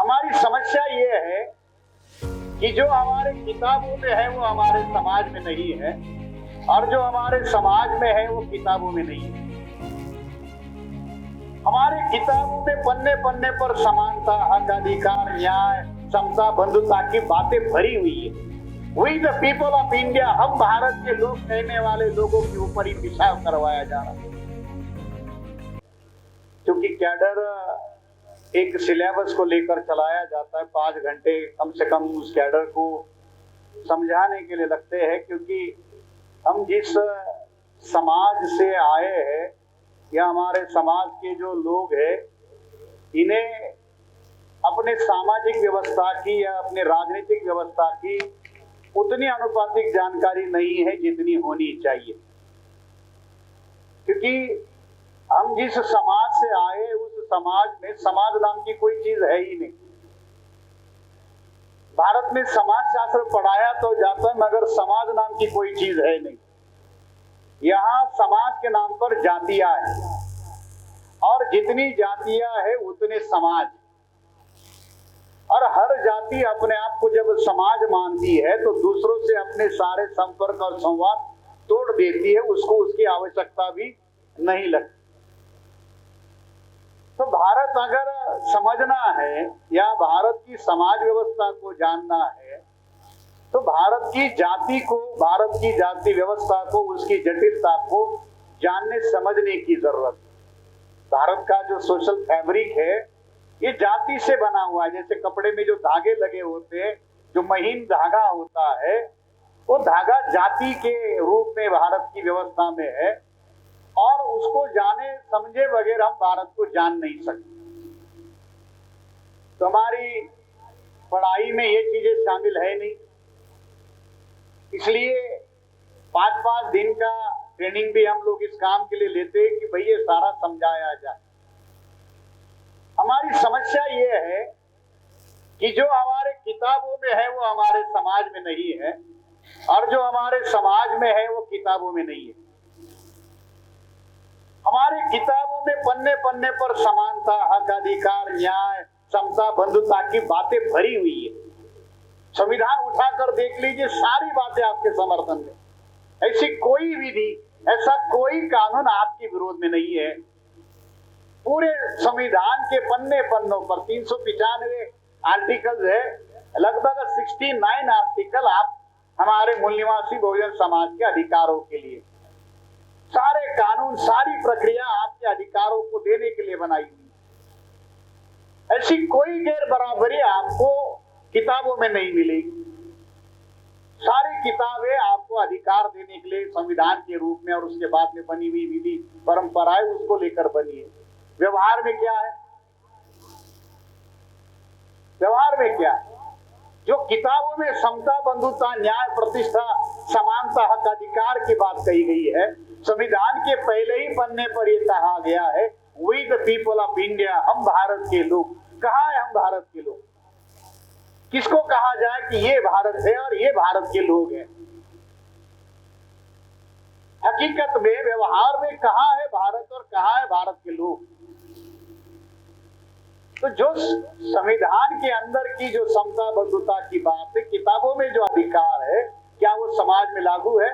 हमारी समस्या ये है कि जो हमारे किताबों में है वो हमारे समाज में नहीं है, और जो हमारे समाज में है वो किताबों में नहीं है। हमारे किताबों में पन्ने पन्ने पर समानता, हक, अधिकार, न्याय, समता, बंधुता की बातें भरी हुई है। We the people of India, हम भारत के लोग कहने वाले लोगों के ऊपर ही पिशाब करवाया जा रहा है। क्योंकि कैडर एक सिलेबस को लेकर चलाया जाता है, 5 घंटे कम से कम उस कैडर को समझाने के लिए लगते हैं। क्योंकि हम जिस समाज से आए हैं या हमारे समाज के जो लोग हैं, इन्हें अपने सामाजिक व्यवस्था की या अपने राजनीतिक व्यवस्था की उतनी अनुपातिक जानकारी नहीं है जितनी होनी चाहिए। क्योंकि हम जिस समाज से आए उस समाज में समाज नाम की कोई चीज है ही नहीं। भारत में समाज शास्त्र पढ़ाया तो जाता है, मगर समाज नाम की कोई चीज है नहीं। यहाँ समाज के नाम पर जातियां हैं, और जितनी जातियां है उतने समाज। और हर जाति अपने आप को जब समाज मानती है तो दूसरों से अपने सारे संपर्क और संवाद तोड़ देती है, उसको उसकी आवश्यकता भी नहीं लगती। तो भारत अगर समझना है या भारत की समाज व्यवस्था को जानना है तो भारत की जाति को, भारत की जाति व्यवस्था को, उसकी जटिलता को जानने समझने की जरूरत है। भारत का जो सोशल फैब्रिक है ये जाति से बना हुआ है। जैसे कपड़े में जो धागे लगे होते हैं, जो महीन धागा होता है, वो धागा जाति के रूप में भारत की व्यवस्था में है, और उसको जाने समझे बगैर हम भारत को जान नहीं सकते। तो हमारी पढ़ाई में ये चीजें शामिल है नहीं, इसलिए 5-5 दिन का ट्रेनिंग भी हम लोग इस काम के लिए लेते हैं कि भाई ये सारा समझाया जाए। हमारी समस्या ये है कि जो हमारे किताबों में है वो हमारे समाज में नहीं है, और जो हमारे समाज में है वो किताबों में नहीं है। हमारे किताबों में पन्ने पन्ने पर समानता, हक, अधिकार, न्याय, समता, बंधुता की बातें भरी हुई है। संविधान उठाकर देख लीजिए, सारी बातें आपके समर्थन में। ऐसी कोई विधि, ऐसा कोई कानून आपके विरोध में नहीं है। पूरे संविधान के पन्ने पन्नों पर 395 आर्टिकल है, लगभग 69 आर्टिकल आप हमारे मूल निवासी बहुजन समाज के अधिकारों के लिए। सारे कानून, सारी प्रक्रिया आपके अधिकारों को देने के लिए बनाई हुई। ऐसी कोई गैर बराबरी आपको किताबों में नहीं मिलेगी। सारी किताबें आपको अधिकार देने के लिए संविधान के रूप में और उसके बाद में बनी हुई विधि परंपराएं उसको लेकर बनी है। व्यवहार में क्या है? व्यवहार में क्या है? जो किताबों में समता, बंधुता, न्याय, प्रतिष्ठा, समानता, हक, अधिकार की बात कही गई है, संविधान के पहले ही पन्ने पर यह कहा गया है, we the people of India, हम भारत के लोग। कहाँ है हम भारत के लोग? किसको कहा जाए कि ये भारत है और ये भारत के लोग हैं? हकीकत में व्यवहार में कहाँ है भारत और कहाँ है भारत के लोग? तो जो संविधान के अंदर की जो समता, बंधुता की बात है, किताबों में जो अधिकार है, क्या वो समाज में लागू है?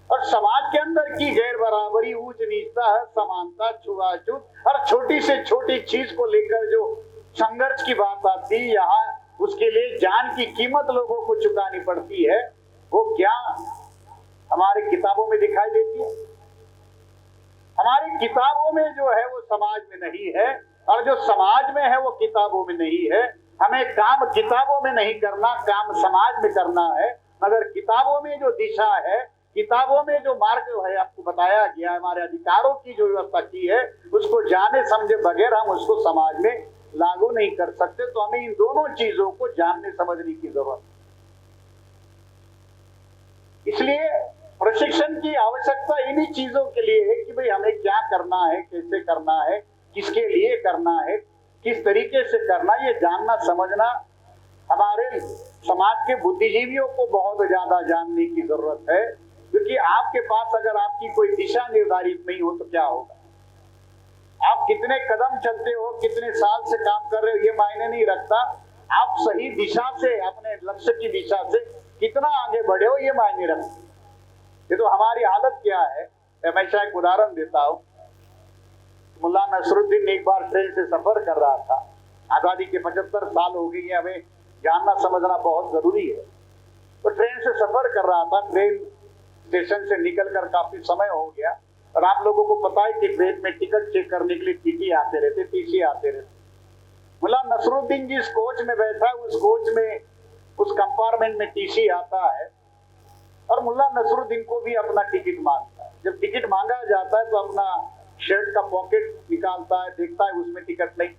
और समाज के अंदर की गैर बराबरी, ऊंच नीचता, समानता, छुआछूत, हर छोटी से छोटी चीज को लेकर जो संघर्ष की बात आती है, यहाँ उसके लिए जान की कीमत लोगों को चुकानी पड़ती है, वो क्या हमारी किताबों में दिखाई देती है? हमारी किताबों में जो है वो समाज में नहीं है, और जो समाज में है वो किताबों में नहीं है। हमें काम किताबों में नहीं करना, काम समाज में करना है। मगर किताबों में जो दिशा है, किताबों में जो मार्ग है आपको बताया गया है, हमारे अधिकारों की जो व्यवस्था की है, उसको जाने समझे बगैर हम उसको समाज में लागू नहीं कर सकते। तो हमें इन दोनों चीजों को जानने समझने की जरूरत है। इसलिए प्रशिक्षण की आवश्यकता इन्हीं चीजों के लिए है कि भाई हमें क्या करना है, कैसे करना है, किसके लिए करना है, किस तरीके से करना, ये जानना समझना हमारे समाज के बुद्धिजीवियों को बहुत ज्यादा जानने की जरूरत है। क्योंकि आपके पास अगर आपकी कोई दिशा निर्धारित नहीं हो तो क्या होगा? आप कितने कदम चलते हो, कितने साल से काम कर रहे हो, ये मायने नहीं रखता। आप सही दिशा से, अपने लक्ष्य की दिशा से कितना आगे बढ़े हो, ये मायने रखते। ये तो हमारी हालत क्या है। मैं हमेशा एक उदाहरण देता हूँ। मुल्ला नसरुद्दीन एक बार ट्रेन से सफर कर रहा था। आजादी के 75 साल हो गई है, हमें जानना समझना बहुत जरूरी है। तो ट्रेन से सफर कर रहा था, ट्रेन स्टेशन से निकलकर काफी समय हो गया, और आप लोगों को पता है कि ट्रेन में टिकट चेक करने के लिए टीटी आते रहते, टीसी आते रहते। मुल्ला नसरुद्दीन जिस कोच में बैठा, उस कोच में, उस कंपार्टमेंट में टीसी आता है, और मुल्ला नसरुद्दीन को भी अपना टिकट मांगता है। जब टिकट मांगा जाता है तो अपना शर्ट का पॉकेट निकालता है, देखता है उसमें टिकट नहीं।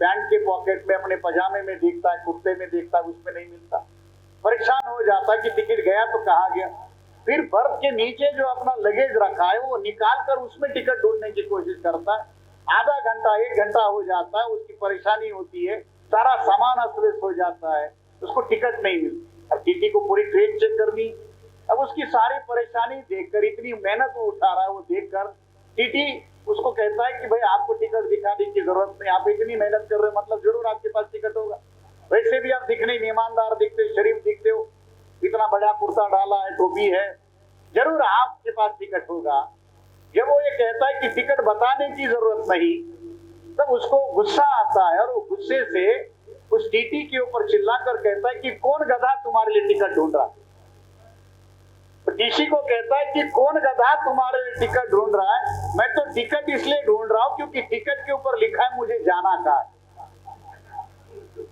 पैंट के पॉकेट में, अपने पजामे में देखता है, कुर्ते में देखता है, उसमें नहीं मिलता। परेशान हो जाता है कि टिकट गया तो कहाँ गया। फिर बर्थ के नीचे जो अपना लगेज रखा है वो निकाल कर उसमें टिकट ढूंढने की कोशिश करता है। आधा घंटा 1 घंटा हो जाता है, उसकी परेशानी होती है, सारा सामान अस्त-व्यस्त हो जाता है, उसको टिकट नहीं मिलती। अब टीटी को पूरी ट्रेन चेक करनी। अब उसकी सारी परेशानी देखकर, इतनी मेहनत वो उठा रहा है, वो देखकर टीटी उसको कहता है कि भाई आपको टिकट दिखाने की जरूरत नहीं, आप इतनी मेहनत कर रहे हो, मतलब जरूर आपके पास टिकट होगा। वैसे भी आप दिखने में ईमानदार दिखते हो, शरीफ दिखते हो, इतना बड़ा कुर्ता डाला है, टोपी है, जरूर आपके पास टिकट होगा। जब वो ये कहता है कि टिकट बताने की जरूरत नहीं, तब उसको गुस्सा आता है, और वो गुस्से से उस टीटी के ऊपर चिल्लाकर कहता है कि कौन गधा तुम्हारे लिए टिकट ढूंढ रहा है। तो टीसी को कहता है कि कौन गधा तुम्हारे लिए टिकट ढूंढ रहा है। मैं तो टिकट इसलिए ढूंढ रहा हूं क्योंकि टिकट के ऊपर लिखा है मुझे जाना कहाँ है।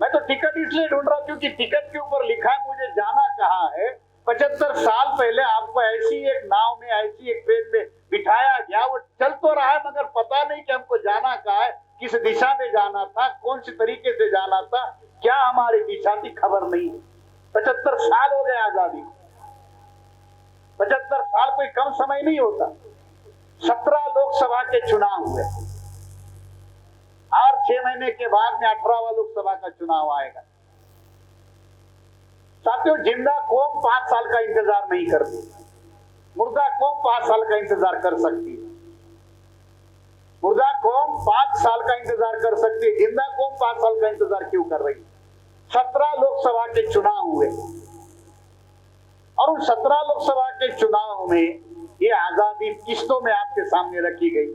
मैं तो टिकट इसलिए ढूंढ रहा हूं क्योंकि टिकट के ऊपर लिखा है मुझे जाना कहाँ है। 75 साल पहले आपको ऐसी एक नाव में, ऐसी एक ट्रेन में बिठाया गया, वो चल तो रहा है मगर पता नहीं कि हमको जाना कहाँ है, किस दिशा में जाना था, कौन सी तरीके से जाना था, क्या हमारी दिशा थी, खबर नहीं। 75 साल हो गए आजादी को। 75 साल कोई कम समय नहीं होता। 17 लोकसभा के चुनाव हुए, और 6 महीने के बाद में 18वां लोकसभा का चुनाव आएगा। साथियों, जिंदा कौम 5 साल का इंतजार नहीं करती, मुर्दा कौम 5 साल का इंतजार कर सकती है। मुर्दा कौम 5 साल का इंतजार कर सकती है, जिंदा कौम 5 साल का इंतजार क्यों कर रही है। 17 लोकसभा के चुनाव हुए, और उन 17 लोकसभा के चुनाव में ये आजादी किस्तों में आपके सामने रखी गई,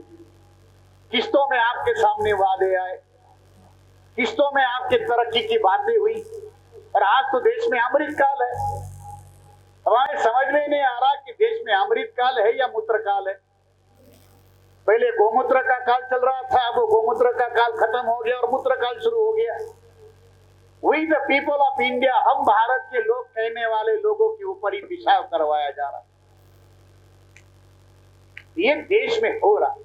किस्तों में आपके सामने वादे आए, किस्तों में आपके तरक्की की बातें हुई। और आज तो देश में अमृत काल है। हमारे समझ में नहीं आ रहा कि देश में अमृत काल है या मूत्र काल है। पहले गोमूत्र का काल चल रहा था, अब गोमूत्र का काल खत्म हो गया और मूत्र काल शुरू हो गया। We the people of India, हम भारत के लोग कहने वाले लोगों के ऊपर ही पिशाब करवाया जा रहा है। ये देश में हो रहा है,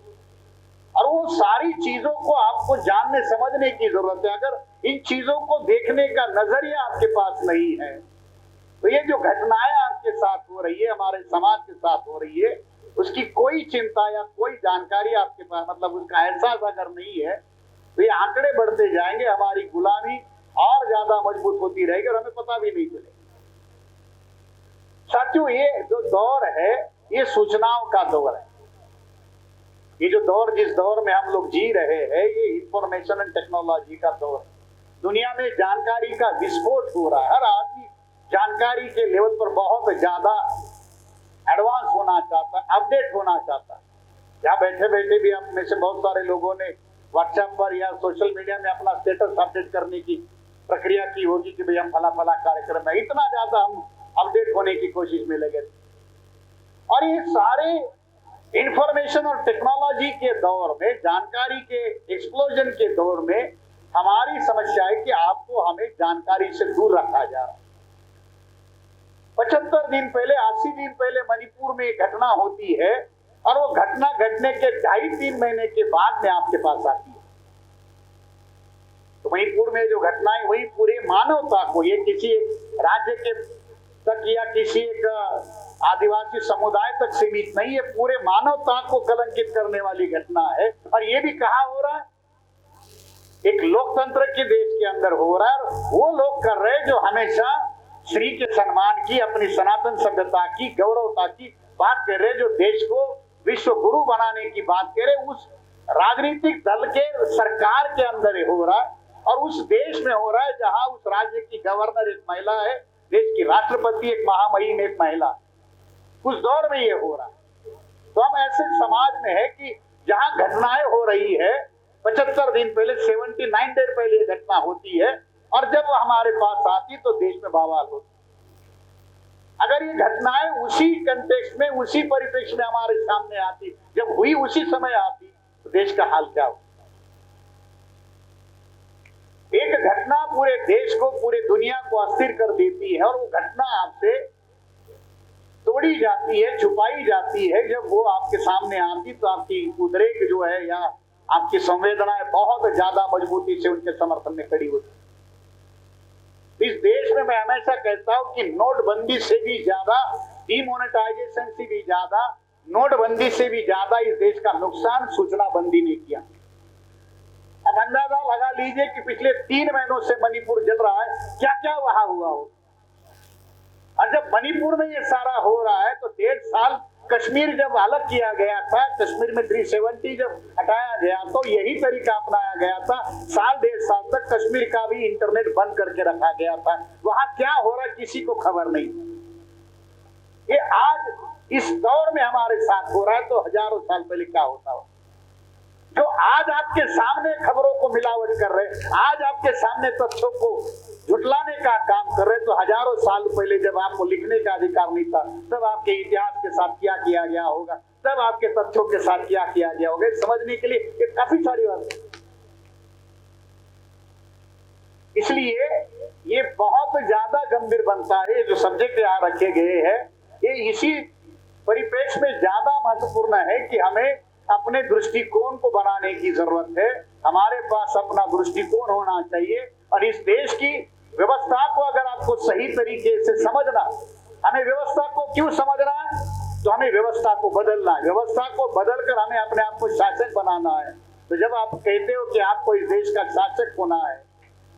और वो सारी चीजों को आपको जानने समझने की जरूरत है। अगर इन चीजों को देखने का नजरिया आपके पास नहीं है, तो ये जो घटनाएं आपके साथ हो रही है, हमारे समाज के साथ हो रही है, उसकी कोई चिंता या कोई जानकारी आपके पास, मतलब उसका एहसास अगर नहीं है, तो ये आंकड़े बढ़ते जाएंगे, हमारी गुलामी और ज्यादा मजबूत होती रहेगी और हमें पता भी नहीं चलेगा। साथियों, ये जो दौर है, ये सूचनाओं का दौर है। ये जो दौर, जिस दौर में हम लोग जी रहे हैं, ये इंफॉर्मेशन एंड टेक्नोलॉजी का दौर है। दुनिया में जानकारी का विस्फोट हो रहा है। हर आदमी जानकारी के लेवल पर बहुत ज्यादा एडवांस होना चाहता है, अपडेट होना चाहता है। यहाँ बैठे बैठे भी आप में से बहुत सारे लोगों ने व्हाट्सएप पर या सोशल मीडिया में अपना स्टेटस अपडेट करने की प्रक्रिया की होगी कि भाई हम फला फला कार्यक्रम है। इतना ज्यादा हम अपडेट होने की कोशिश में लगे। और ये सारे इंफॉर्मेशन और टेक्नोलॉजी के दौर में, जानकारी के एक्सप्लोजन के दौर में, हमारी समस्या है कि आपको हमें जानकारी से दूर रखा जा रहा है। 75 दिन पहले, 80 दिन पहले मणिपुर में एक घटना होती है, और वो घटना घटने के 2.5-3 महीने के बाद में आपके पास आती है। तो मणिपुर में जो घटनाएं हुई, पूरे मानवता को, ये किसी राज्य के तक या किसी एक आदिवासी समुदाय तक सीमित नहीं है, पूरे मानवता को कलंकित करने वाली घटना है। और ये भी कहाँ हो रहा है? एक लोकतंत्र के देश के अंदर हो रहा है। वो लोग कर रहे हैं जो हमेशा स्त्री के सम्मान की, अपनी सनातन सभ्यता की, गौरवता की बात कर रहे हैं, जो देश को विश्व गुरु बनाने की बात कर रहे, उस राजनीतिक दल के सरकार के अंदर ही हो रहा है, और उस देश में हो रहा है जहां उस राज्य की गवर्नर एक महिला है, देश की राष्ट्रपति एक महामहिम एक महिला, उस दौर में ये हो रहा है। तो हम ऐसे समाज में है कि जहां घटनाएं हो रही है, 75 दिन पहले 79 डेज पहले ये घटना होती है, और जब वो हमारे पास आती तो देश में बवाल होती। अगर ये घटनाएं उसी कंटेक्स्ट में, उसी परिप्रेक्ष्य में हमारे सामने आती, जब हुई उसी समय आती, तो देश का हाल क्या हो। एक घटना पूरे देश को, पूरे दुनिया को अस्थिर कर देती है, और वो घटना आपसे तोड़ी जाती है, छुपाई जाती है। जब वो आपके सामने आती तो आपकी उद्रेक जो है या आपकी संवेदनाएं बहुत ज्यादा मजबूती से उनके समर्थन में खड़ी होती। इस देश में मैं हमेशा कहता हूं कि नोटबंदी से भी ज्यादा, डिमोनेटाइजेशन से भी ज्यादा, नोटबंदी से भी ज्यादा इस देश का नुकसान सूचना बंदी ने किया। अब अंदाजा लगा लीजिए कि पिछले 3 महीनों से मणिपुर जल रहा है, क्या क्या वहां हुआ हो। और जब मणिपुर में ये सारा हो रहा है तो 1.5 साल कश्मीर जब अलग किया गया था, कश्मीर में 370 जब हटाया गया तो यही तरीका अपनाया गया था। 1.5 साल तक कश्मीर का भी इंटरनेट बंद करके रखा गया था। वहां क्या हो रहा है किसी को खबर नहीं। ये आज इस दौर में हमारे साथ हो रहा है, तो हजारों साल पहले क्या होता हो। जो आज आपके सामने खबरों को मिलावट कर रहे, आज आपके सामने तथ्यों को झुटलाने का काम कर रहे, तो हजारों साल पहले जब आपको लिखने का अधिकार नहीं था, तब आपके इतिहास के साथ क्या किया गया होगा, तब आपके तथ्यों के साथ क्या किया गया होगा, समझने के लिए ये काफी सारी बात है। इसलिए ये बहुत ज्यादा गंभीर बनता है। जो सब्जेक्ट यहाँ रखे गए हैं, ये इसी परिप्रेक्ष्य में ज्यादा महत्वपूर्ण है कि हमें अपने दृष्टिकोण को बनाने की जरूरत है। हमारे पास अपना दृष्टिकोण होना चाहिए, और इस देश की व्यवस्था को अगर आपको सही तरीके से समझना, हमें व्यवस्था को क्यों समझना है, तो हमें व्यवस्था को बदलना है। व्यवस्था को बदलकर हमें अपने आप को शासक बनाना है। तो जब आप कहते हो कि आपको इस देश का शासक होना है,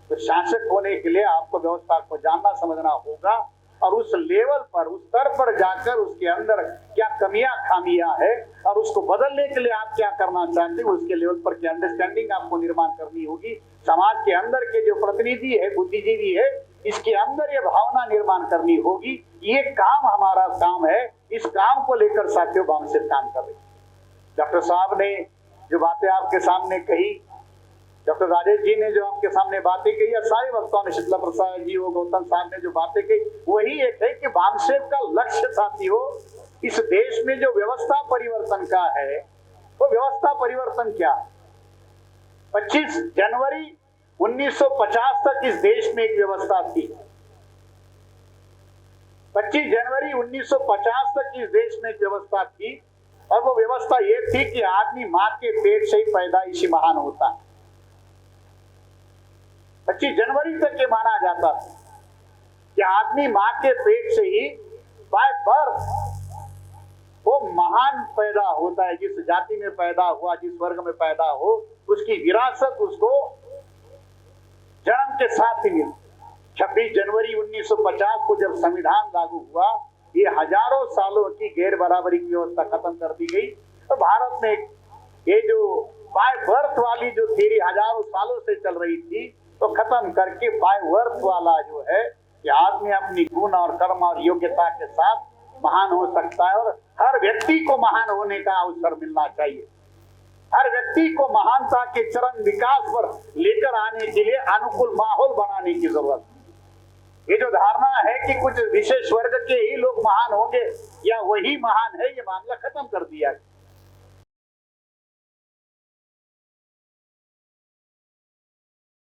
तो शासक होने के लिए आपको व्यवस्था को जानना समझना होगा, और उस लेवल पर, उस स्तर पर जाकर उसके अंदर क्या कमियां खामियां है, और उसको बदलने के लिए आप क्या करना चाहते हैं, उसके लेवल पर क्या अंडरस्टैंडिंग आपको निर्माण करनी होगी। समाज के अंदर के जो प्रतिनिधि है, बुद्धिजीवी है, इसके अंदर ये भावना निर्माण करनी होगी। ये काम हमारा काम है। इस काम को लेकर साथियों बामसेफ काम कर रहे। डॉक्टर साहब ने जो बातें आपके सामने कही, डॉक्टर राजेश जी ने जो आपके सामने बातें कही, या सारे वक्ताओं ने, शीतला प्रसाद जी हो, गौतम साहब ने जो बातें कही, वही एक है कि बामसेफ का लक्ष्य साथियों इस देश में जो व्यवस्था परिवर्तन का है, वो व्यवस्था परिवर्तन क्या है। 25 जनवरी 1950 तक इस देश में एक व्यवस्था थी। 25 जनवरी 1950 तक इस देश में एक व्यवस्था थी, और वो व्यवस्था ये थी कि आदमी मां के पेट से ही पैदाइशी महान होता है। 25 जनवरी तक ये माना जाता था कि आदमी मां के पेट से ही बाय बर्थ वो महान पैदा होता है। जिस जाति में पैदा हुआ, जिस वर्ग में पैदा हो, उसकी विरासत उसको जन्म के साथ ही मिली। 26 जनवरी 1950 को जब संविधान लागू हुआ, ये हजारों सालों की गैर बराबरी की व्यवस्था खत्म कर दी गई। तो भारत में ये जो बाय बर्थ वाली जो थ्योरी हजारों सालों से चल रही थी, तो खत्म करके बाय बर्थ वाला जो है कि आदमी अपनी गुण और कर्म और योग्यता के साथ महान हो सकता है, और हर व्यक्ति को महान होने का अवसर मिलना चाहिए। हर व्यक्ति को महानता के चरम विकास पर लेकर आने के लिए अनुकूल माहौल बनाने की जरूरत है। ये जो धारणा है कि कुछ विशेष वर्ग के ही लोग महान होंगे या वही महान है, ये मामला खत्म कर दिया है।